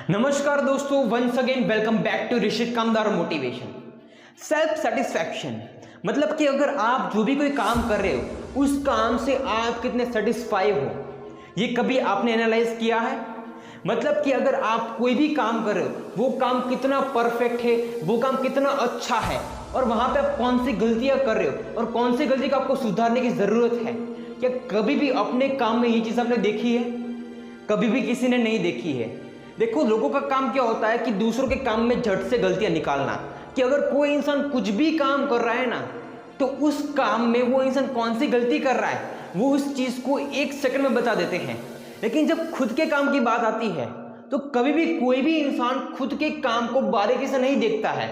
नमस्कार दोस्तों, once again welcome back to Rishit Kamdar motivation. Self satisfaction मतलब कि अगर आप जो भी कोई काम कर रहे हो उस काम से आप कितने सेटिस्फाई हो, ये कभी आपने एनालाइज किया है? मतलब कि अगर आप कोई भी काम कर रहे हो वो काम कितना परफेक्ट है, वो काम कितना अच्छा है और वहां पे आप कौन सी गलतियां कर रहे हो और कौन सी गलती को आपको सुधारने की जरूरत है। क्या कभी भी अपने काम में ये चीज आपने देखी है? कभी भी किसी ने नहीं देखी है। देखो, लोगों का काम क्या होता है कि दूसरों के काम में झट से गलतियां निकालना, कि अगर कोई इंसान कुछ भी काम कर रहा है ना तो उस काम में वो इंसान कौन सी गलती कर रहा है वो उस चीज को 1 सेकंड में बता देते हैं। लेकिन जब खुद के काम की बात आती है तो कभी भी कोई भी इंसान खुद के काम को बारीकी से नहीं देखता है।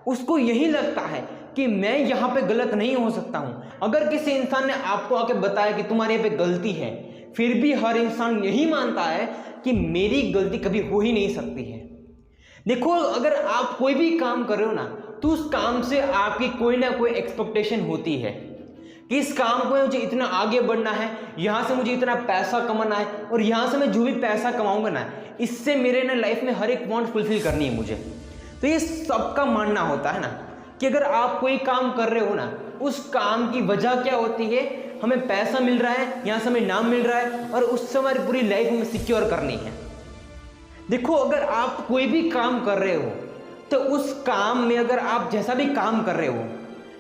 उसको यही लगता है कि मैं यहाँ पे गलत नहीं हो सकता हूँ। अगर किसी इंसान ने आपको आके बताया कि तुम्हारे यहाँ पे गलती है, फिर भी हर इंसान यही मानता है कि मेरी गलती कभी हो ही नहीं सकती है। देखो, अगर आप कोई भी काम कर रहे हो ना तो उस काम से आपकी कोई ना कोई एक्सपेक्टेशन होती है कि इस काम को मुझे इतना आगे बढ़ना है, यहाँ से मुझे इतना पैसा कमाना है और यहाँ से मैं जो भी पैसा कमाऊंगा ना इससे मेरे ना लाइफ में हर एक वांट फुलफिल करनी है मुझे। तो ये सबका मानना होता है ना कि अगर आप कोई काम कर रहे हो ना उस काम की वजह क्या होती है, हमें पैसा मिल रहा है, यहाँ से हमें नाम मिल रहा है और उससे हमारी पूरी लाइफ हमें सिक्योर करनी है। देखो, अगर आप कोई भी काम कर रहे हो तो उस काम में अगर आप जैसा भी काम कर रहे हो,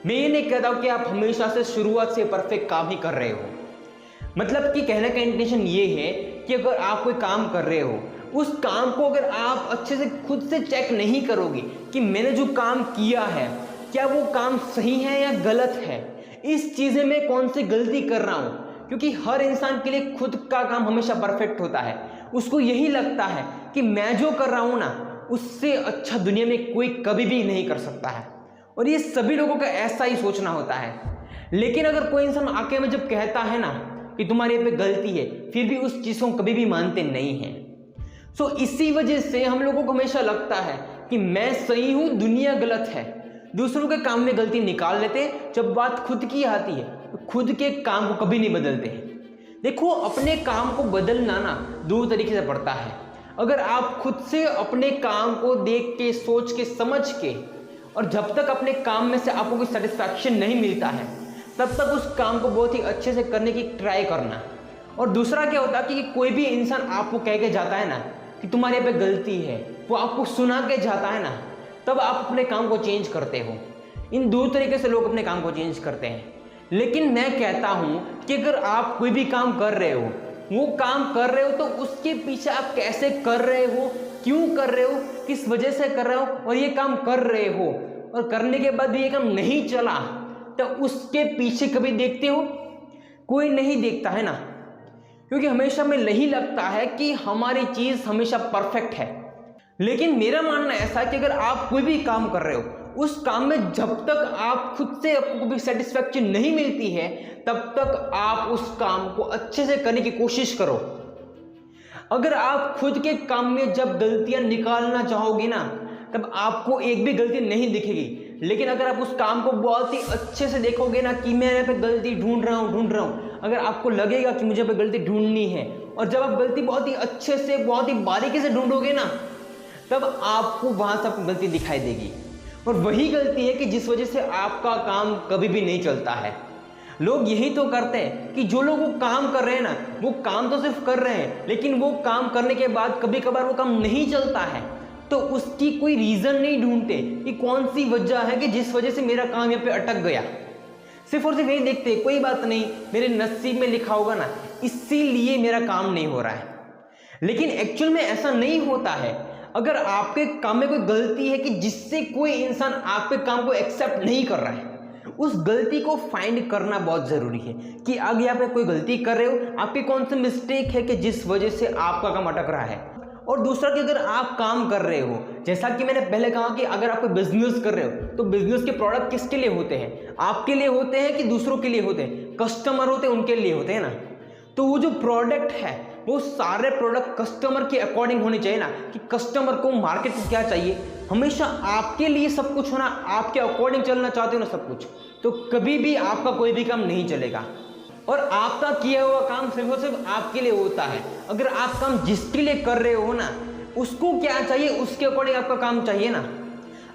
मैं ये नहीं कहता हूं कि आप हमेशा से शुरुआत से परफेक्ट काम ही कर रहे हो। मतलब कि कहने का इंटेंशन ये है कि अगर आप कोई काम कर रहे हो उस काम को अगर आप अच्छे से खुद से चेक नहीं करोगे कि मैंने जो काम किया है क्या वो काम सही है या गलत है, इस चीज़ में कौन सी गलती कर रहा हूँ, क्योंकि हर इंसान के लिए खुद का काम हमेशा परफेक्ट होता है। उसको यही लगता है कि मैं जो कर रहा हूँ ना उससे अच्छा दुनिया में कोई कभी भी नहीं कर सकता है, और ये सभी लोगों का ऐसा ही सोचना होता है। लेकिन अगर कोई इंसान आके में जब कहता है ना कि तुम्हारे यहाँ पे गलती है, फिर भी उस चीज़ को कभी भी मानते नहीं हैं। सो इसी वजह से हम लोगों को हमेशा लगता है कि मैं सही हूँ, दुनिया गलत है। दूसरों के काम में गलती निकाल लेते, जब बात खुद की आती है तो खुद के काम को कभी नहीं बदलते हैं। देखो, अपने काम को बदलना ना 2 तरीके से पड़ता है। अगर आप खुद से अपने काम को देख के, सोच के, समझ के, और जब तक अपने काम में से आपको कोई सेटिस्फैक्शन नहीं मिलता है तब तक उस काम को बहुत ही अच्छे से करने की ट्राई करना। और दूसरा क्या होता है कि कोई भी इंसान आपको कह के जाता है ना कि तुम्हारे पे गलती है, वो आपको सुना के जाता है ना, तब आप अपने काम को चेंज करते हो। इन 2 तरीके से लोग अपने काम को चेंज करते हैं। लेकिन मैं कहता हूं कि अगर आप कोई भी काम कर रहे हो, वो काम कर रहे हो तो उसके पीछे आप कैसे कर रहे हो, क्यों कर रहे हो, किस वजह से कर रहे हो, और ये काम कर रहे हो और करने के बाद भी ये काम नहीं चला तो उसके पीछे कभी देखते हो? कोई नहीं देखता है ना, क्योंकि हमेशा हमें यही लगता है कि हमारी चीज हमेशा परफेक्ट है। लेकिन मेरा मानना ऐसा है कि अगर आप कोई भी काम कर रहे हो उस काम में जब तक आप खुद से आपको भी सेटिस्फैक्शन नहीं मिलती है तब तक आप उस काम को अच्छे से करने की कोशिश करो। अगर आप खुद के काम में जब गलतियां निकालना चाहोगे ना तब आपको एक भी गलती नहीं दिखेगी। लेकिन अगर आप उस काम को बहुत ही अच्छे से देखोगे ना कि मैं यहाँ पे गलती ढूंढ रहा हूँ, अगर आपको लगेगा कि मुझे पे गलती ढूंढनी है, और जब आप गलती बहुत ही अच्छे से, बहुत ही बारीकी से ढूंढोगे ना तब आपको वहां से आपको गलती दिखाई देगी। और वही गलती है कि जिस वजह से आपका काम कभी भी नहीं चलता है। लोग यही तो करते हैं कि जो लोग वो काम कर रहे हैं ना वो काम तो सिर्फ कर रहे हैं, लेकिन वो काम करने के बाद कभी कभार वो काम नहीं चलता है तो उसकी कोई रीजन नहीं ढूंढते कि कौन सी वजह है कि जिस वजह से मेरा काम यहाँ पे अटक गया। सिर्फ और सिर्फ यही देखते, कोई बात नहीं, मेरे नसीब में लिखा होगा ना, इसीलिए मेरा काम नहीं हो रहा है। लेकिन एक्चुअल में ऐसा नहीं होता है। अगर आपके काम में कोई गलती है कि जिससे कोई इंसान आपके काम को एक्सेप्ट नहीं कर रहा है, उस गलती को फाइंड करना बहुत जरूरी है कि आगे आप कोई गलती कर रहे हो, आपकी कौन सी मिस्टेक है कि जिस वजह से आपका काम अटक रहा है। और दूसरा कि अगर आप काम कर रहे हो, जैसा कि मैंने पहले कहा कि अगर आप कोई बिजनेस कर रहे हो तो बिजनेस के प्रोडक्ट किसके लिए होते हैं? आपके लिए होते हैं कि दूसरों के लिए होते हैं? कस्टमर होते हैं, उनके लिए होते हैं ना। तो वो जो प्रोडक्ट है वो सारे प्रोडक्ट कस्टमर के अकॉर्डिंग होने चाहिए ना, कि कस्टमर को, मार्केट को क्या चाहिए। हमेशा आपके लिए सब कुछ होना, आपके अकॉर्डिंग चलना चाहते हो ना सब कुछ, तो कभी भी आपका कोई भी काम नहीं चलेगा। और आपका किया हुआ काम सिर्फ और सिर्फ आपके लिए होता है। अगर आप काम जिसके लिए कर रहे हो ना उसको क्या चाहिए, उसके अकॉर्डिंग आपका काम चाहिए ना।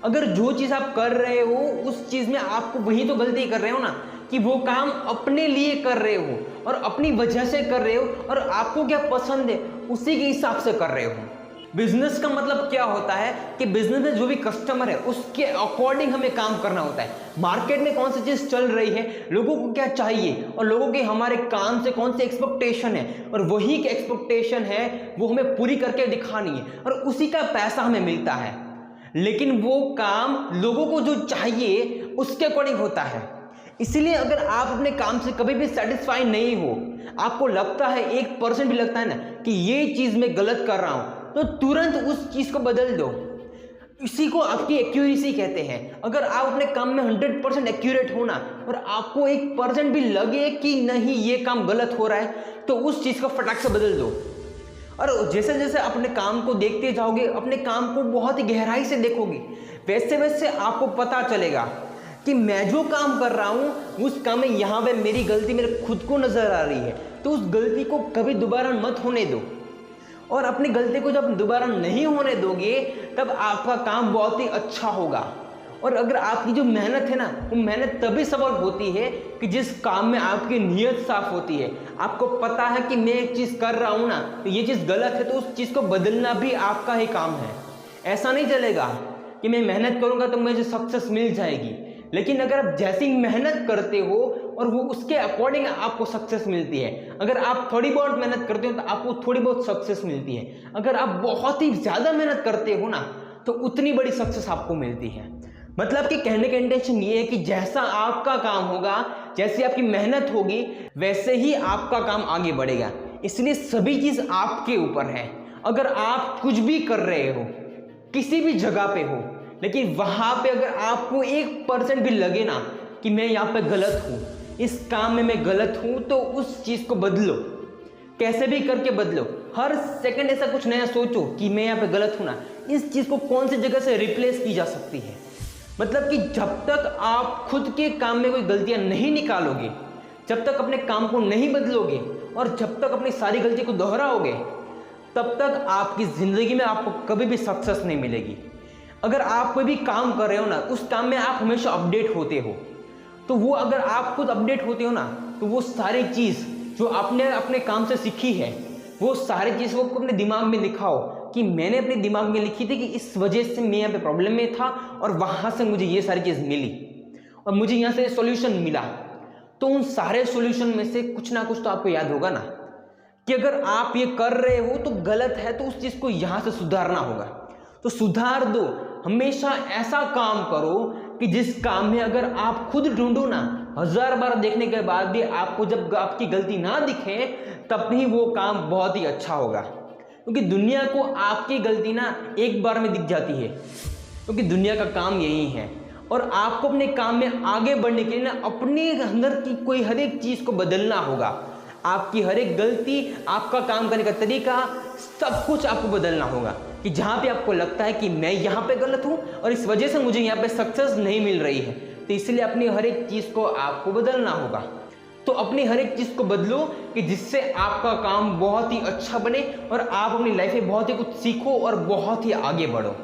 अगर जो चीज़ आप कर रहे हो उस चीज़ में आपको वही तो गलती कर रहे हो ना, कि वो काम अपने लिए कर रहे हो और अपनी वजह से कर रहे हो और आपको क्या पसंद है उसी के हिसाब से कर रहे हो। बिजनेस का मतलब क्या होता है कि बिजनेस में जो भी कस्टमर है उसके अकॉर्डिंग हमें काम करना होता है। मार्केट में कौन सी चीज़ चल रही है, लोगों को क्या चाहिए और लोगों के हमारे काम से कौन सी एक्सपेक्टेशन है, और वही एक्सपेक्टेशन है वो हमें पूरी करके दिखानी है और उसी का पैसा हमें मिलता है। लेकिन वो काम लोगों को जो चाहिए उसके अकॉर्डिंग होता है। इसलिए अगर आप अपने काम से कभी भी सेटिस्फाई नहीं हो, आपको लगता है 1% भी लगता है ना कि ये चीज़ मैं गलत कर रहा हूँ, तो तुरंत उस चीज़ को बदल दो। इसी को आपकी एक्यूरेसी कहते हैं। अगर आप अपने काम में 100% एक्यूरेट हो ना और आपको 1% भी लगे कि नहीं ये काम गलत हो रहा है, तो उस चीज़ को फटाक से बदल दो। और जैसे जैसे अपने काम को देखते जाओगे, अपने काम को बहुत ही गहराई से देखोगे, वैसे वैसे आपको पता चलेगा कि मैं जो काम कर रहा हूँ उस काम में यहाँ पे मेरी गलती मेरे खुद को नज़र आ रही है। तो उस गलती को कभी दोबारा मत होने दो, और अपनी गलती को जब दोबारा नहीं होने दोगे तब आपका काम बहुत ही अच्छा होगा। और अगर आपकी जो मेहनत है ना, वो मेहनत तभी सफल होती है कि जिस काम में आपकी नीयत साफ होती है। आपको पता है कि मैं एक चीज़ कर रहा हूँ ना, तो ये चीज़ गलत है, तो उस चीज़ को बदलना भी आपका ही काम है। ऐसा नहीं चलेगा कि मैं मेहनत करूँगा तो मुझे सक्सेस मिल जाएगी। लेकिन अगर आप जैसी मेहनत करते हो और वो उसके अकॉर्डिंग आपको सक्सेस मिलती है। अगर आप थोड़ी बहुत मेहनत करते हो तो आपको थोड़ी बहुत सक्सेस मिलती है। अगर आप बहुत ही ज़्यादा मेहनत करते हो ना, तो उतनी बड़ी सक्सेस आपको मिलती है। मतलब कि कहने का इंटेंशन ये है कि जैसा आपका काम होगा, जैसी आपकी मेहनत होगी, वैसे ही आपका काम आगे बढ़ेगा। इसलिए सभी चीज़ आपके ऊपर है। अगर आप कुछ भी कर रहे हो, किसी भी जगह पे हो, लेकिन वहाँ पे अगर आपको 1% भी लगे ना कि मैं यहाँ पे गलत हूँ, इस काम में मैं गलत हूँ, तो उस चीज़ को बदलो, कैसे भी करके बदलो। हर सेकंड ऐसा कुछ नया सोचो कि मैं यहाँ पे गलत हूँ ना, इस चीज़ को कौन सी जगह से रिप्लेस की जा सकती है। मतलब कि जब तक आप खुद के काम में कोई गलतियाँ नहीं निकालोगे, जब तक अपने काम को नहीं बदलोगे और जब तक अपनी सारी गलती को दोहराओगे, तब तक आपकी ज़िंदगी में आपको कभी भी सक्सेस नहीं मिलेगी। अगर आप कोई भी काम कर रहे हो ना, उस काम में आप हमेशा अपडेट होते हो, तो वो अगर आप खुद अपडेट होते हो ना, तो वो सारी चीज़ जो आपने अपने काम से सीखी है, वो सारी चीज़ को अपने दिमाग में लिखाओ कि मैंने अपने दिमाग में लिखी थी कि इस वजह से मैं यहाँ पे प्रॉब्लम में था और वहाँ से मुझे ये सारी चीज़ मिली और मुझे यहाँ से सॉल्यूशन मिला। तो उन सारे सॉल्यूशन में से कुछ ना कुछ तो आपको याद होगा ना कि अगर आप ये कर रहे हो तो गलत है, तो उस चीज़ को यहाँ से सुधारना होगा। तो सुधार दो। हमेशा ऐसा काम करो कि जिस काम में अगर आप खुद ढूंढो ना, 1000 बार देखने के बाद भी आपको जब आपकी गलती ना दिखे, तब भी वो काम बहुत ही अच्छा होगा। क्योंकि दुनिया को आपकी गलती ना एक बार में दिख जाती है, क्योंकि दुनिया का काम यही है। और आपको अपने काम में आगे बढ़ने के लिए ना अपने अंदर की कोई हर एक चीज़ को बदलना होगा। आपकी हर एक गलती, आपका काम करने का तरीका, सब कुछ आपको बदलना होगा। कि जहाँ पे आपको लगता है कि मैं यहाँ पे गलत हूँ और इस वजह से मुझे यहाँ पे सक्सेस नहीं मिल रही है, तो इसलिए अपनी हर एक चीज़ को आपको बदलना होगा। तो अपनी हर एक चीज़ को बदलो कि जिससे आपका काम बहुत ही अच्छा बने और आप अपनी लाइफ में बहुत ही कुछ सीखो और बहुत ही आगे बढ़ो।